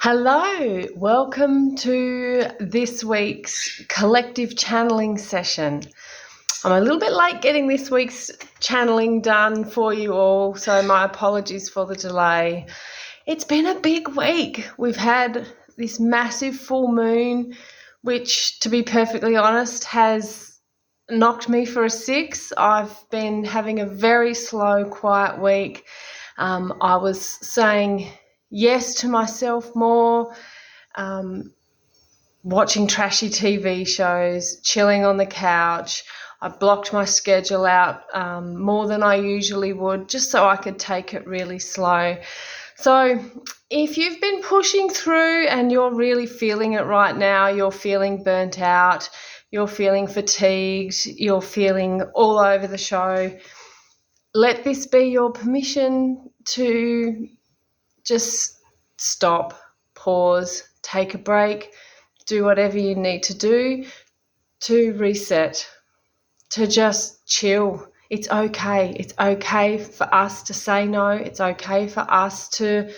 Hello, welcome to this week's collective channeling session. I'm a little bit late getting this week's channeling done for you all, so my apologies for the delay. It's been a big week. We've had this massive full moon, which, to be perfectly honest, has knocked me for a six. I've been having a very slow, quiet week. I was saying yes to myself more, watching trashy TV shows, chilling on the couch. I blocked my schedule out more than I usually would, just so I could take it really slow. So if you've been pushing through and you're really feeling it right now, you're feeling burnt out, you're feeling fatigued, you're feeling all over the show, let this be your permission to just stop, pause, take a break, do whatever you need to do to reset, to just chill. It's okay. It's okay for us to say no. It's okay for us to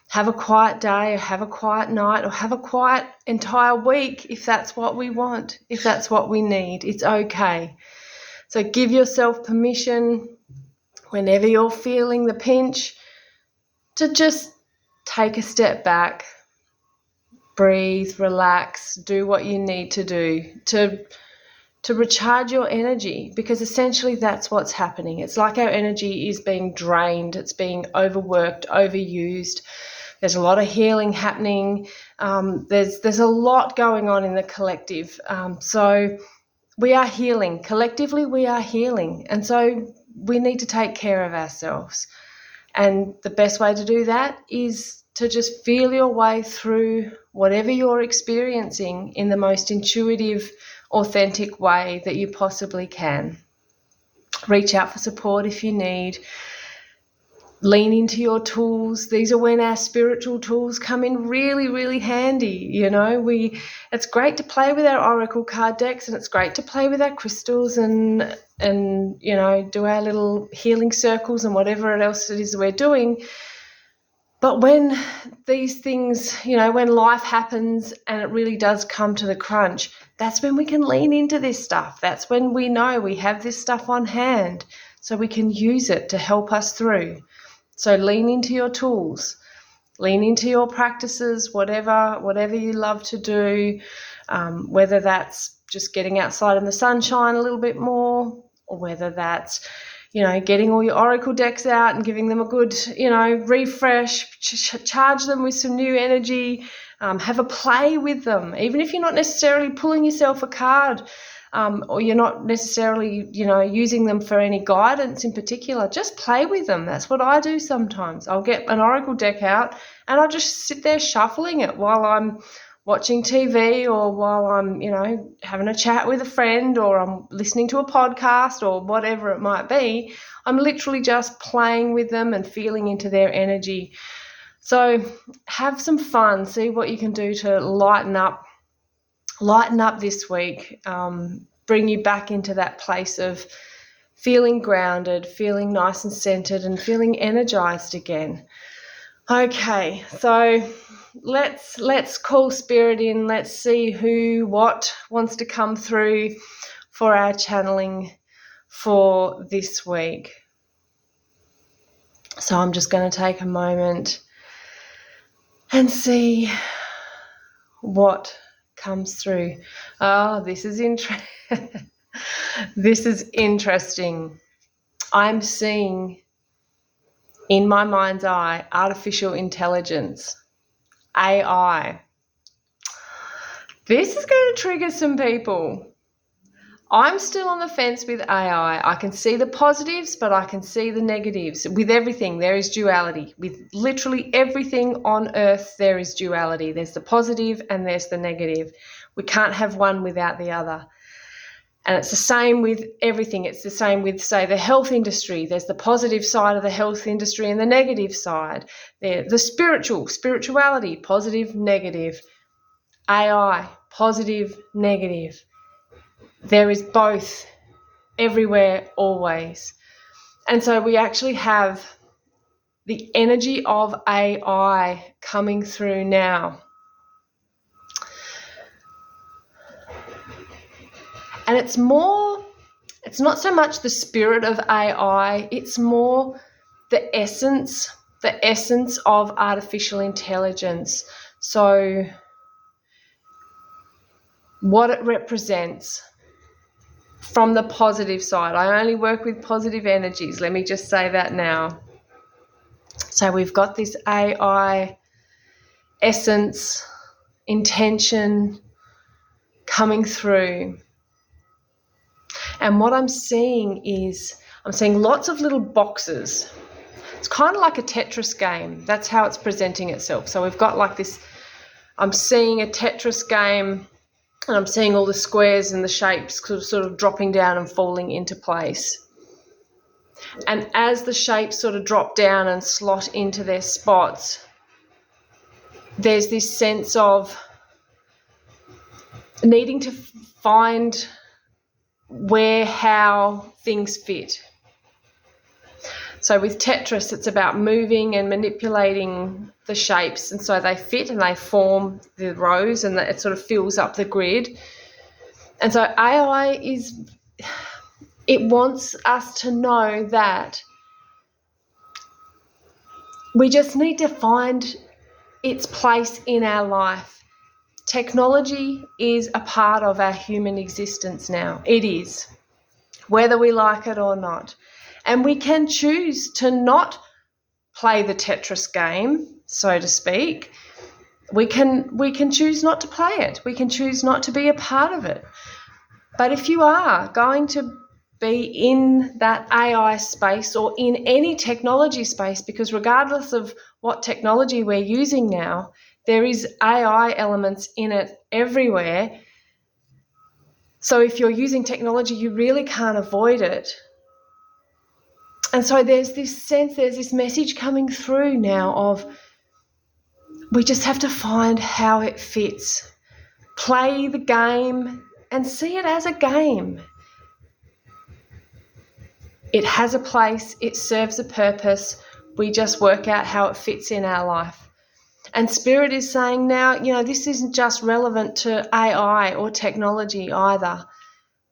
have a quiet day or have a quiet night or have a quiet entire week if that's what we want, if that's what we need. It's okay. So give yourself permission whenever you're feeling the pinch to just take a step back, breathe, relax, do what you need to do to recharge your energy, because essentially that's what's happening. It's like our energy is being drained, it's being overworked, overused. There's a lot of healing happening. There's a lot going on in the collective. So we are healing. Collectively, we are healing. And so we need to take care of ourselves. And the best way to do that is to just feel your way through whatever you're experiencing in the most intuitive, authentic way that you possibly can. Reach out for support if you need. Lean into your tools. These are when our spiritual tools come in really, really handy. It's great to play with our oracle card decks, and it's great to play with our crystals and do our little healing circles and whatever else it is we're doing. But when these things, when life happens and it really does come to the crunch, that's when we can lean into this stuff. That's when we know we have this stuff on hand, so we can use it to help us through. So lean into your tools, lean into your practices, whatever you love to do, whether that's just getting outside in the sunshine a little bit more, or whether that's, getting all your oracle decks out and giving them a good, refresh, charge them with some new energy, have a play with them. Even if you're not necessarily pulling yourself a card, or you're not necessarily, using them for any guidance in particular, just play with them. That's what I do sometimes. I'll get an oracle deck out and I'll just sit there shuffling it while I'm watching TV, or while I'm, having a chat with a friend, or I'm listening to a podcast, or whatever it might be. I'm literally just playing with them and feeling into their energy. So have some fun. See what you can do to lighten up this week, bring you back into that place of feeling grounded, feeling nice and centered, and feeling energized again. Okay, so let's call spirit in. Let's see what wants to come through for our channeling for this week. So I'm just going to take a moment and see what comes through. Oh, this is this is interesting. I'm seeing in my mind's eye artificial intelligence, AI. This is going to trigger some people. I'm still on the fence with AI. I can see the positives, but I can see the negatives. With everything, there is duality. With literally everything on earth, there is duality. There's the positive and there's the negative. We can't have one without the other. And it's the same with everything. It's the same with, say, the health industry. There's the positive side of the health industry and the negative side. The spirituality, positive, negative. AI, positive, negative. There is both, everywhere, always. And so we actually have the energy of AI coming through now. And it's not so much the spirit of AI, it's more the essence of artificial intelligence. So what it represents from the positive side. I only work with positive energies. Let me just say that now. So we've got this AI essence, intention coming through. And what I'm seeing lots of little boxes. It's kind of like a Tetris game. That's how it's presenting itself. So we've got like this, I'm seeing a Tetris game, and I'm seeing all the squares and the shapes sort of dropping down and falling into place. And as the shapes sort of drop down and slot into their spots, there's this sense of needing to find how things fit. So with Tetris, it's about moving and manipulating the shapes, and so they fit and they form the rows, and it sort of fills up the grid. And so AI it wants us to know that we just need to find its place in our life. Technology is a part of our human existence now. It is, whether we like it or not. And we can choose to not play the Tetris game, so to speak. We can choose not to play it. We can choose not to be a part of it. But if you are going to be in that AI space or in any technology space, because regardless of what technology we're using now, there is AI elements in it everywhere. So if you're using technology, you really can't avoid it. And so there's this message coming through now of we just have to find how it fits. Play the game and see it as a game. It has a place, it serves a purpose. We just work out how it fits in our life. And Spirit is saying now, this isn't just relevant to AI or technology either.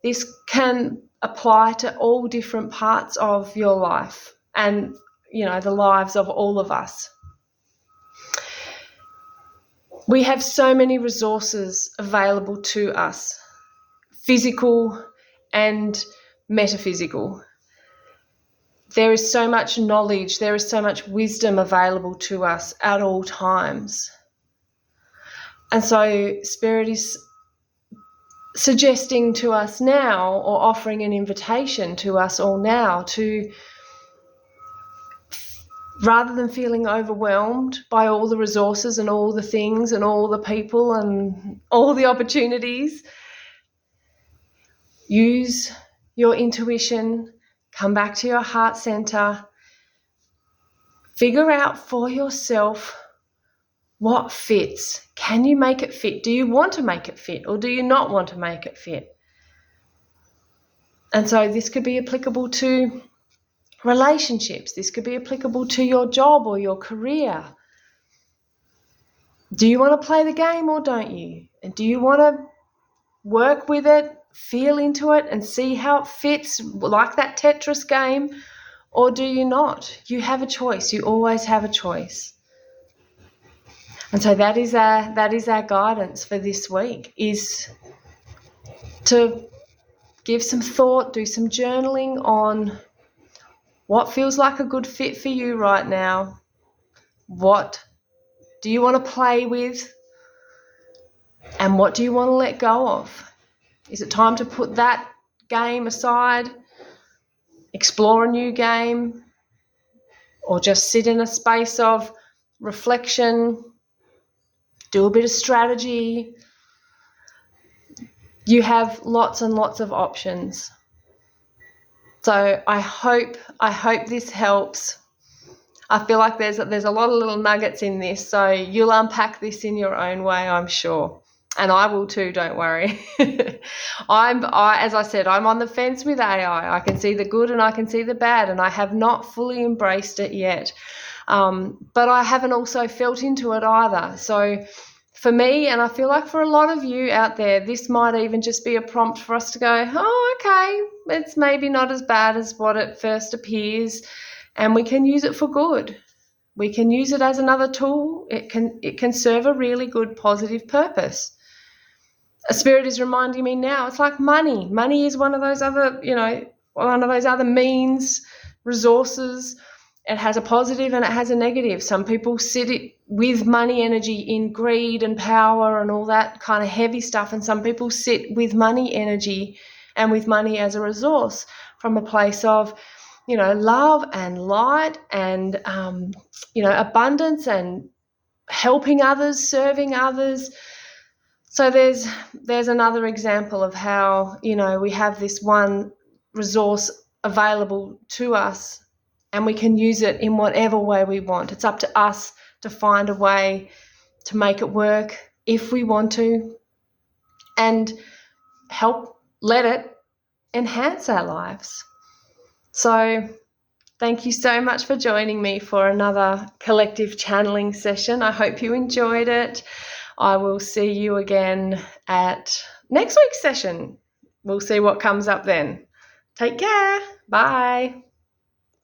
This can apply to all different parts of your life and, the lives of all of us. We have so many resources available to us, physical and metaphysical. There is so much knowledge, there is so much wisdom available to us at all times. And so Spirit is suggesting to us now, or offering an invitation to us all now, to, rather than feeling overwhelmed by all the resources and all the things and all the people and all the opportunities, use your intuition, come back to your heart center, figure out for yourself what fits. Can you make it fit? Do you want to make it fit, or do you not want to make it fit? And so this could be applicable to relationships. This could be applicable to your job or your career. Do you want to play the game or don't you? And do you want to work with it, feel into it and see how it fits, like that Tetris game, or do you not? You have a choice. You always have a choice. And so that is our guidance for this week, is to give some thought, do some journaling on what feels like a good fit for you right now. What do you want to play with? And what do you want to let go of? Is it time to put that game aside, explore a new game, or just sit in a space of reflection, do a bit of strategy? You have lots and lots of options. So I hope this helps. I feel like there's a lot of little nuggets in this, so you'll unpack this in your own way, I'm sure. And I will too, don't worry. As I said, I'm on the fence with AI. I can see the good and I can see the bad, and I have not fully embraced it yet. but I haven't also felt into it either. So for me, and I feel like for a lot of you out there, this might even just be a prompt for us to go, oh, okay, it's maybe not as bad as what it first appears, and we can use it for good. We can use it as another tool. It can serve a really good positive purpose. A spirit is reminding me now, it's like money. Money is one of those other, one of those other means, resources. It has a positive and it has a negative. Some people sit with money energy in greed and power and all that kind of heavy stuff, and some people sit with money energy and with money as a resource from a place of, love and light and, abundance and helping others, serving others. So there's another example of how, we have this one resource available to us, and we can use it in whatever way we want. It's up to us to find a way to make it work if we want to, and let it enhance our lives. So thank you so much for joining me for another collective channeling session. I hope you enjoyed it. I will see you again at next week's session. We'll see what comes up then. Take care. Bye.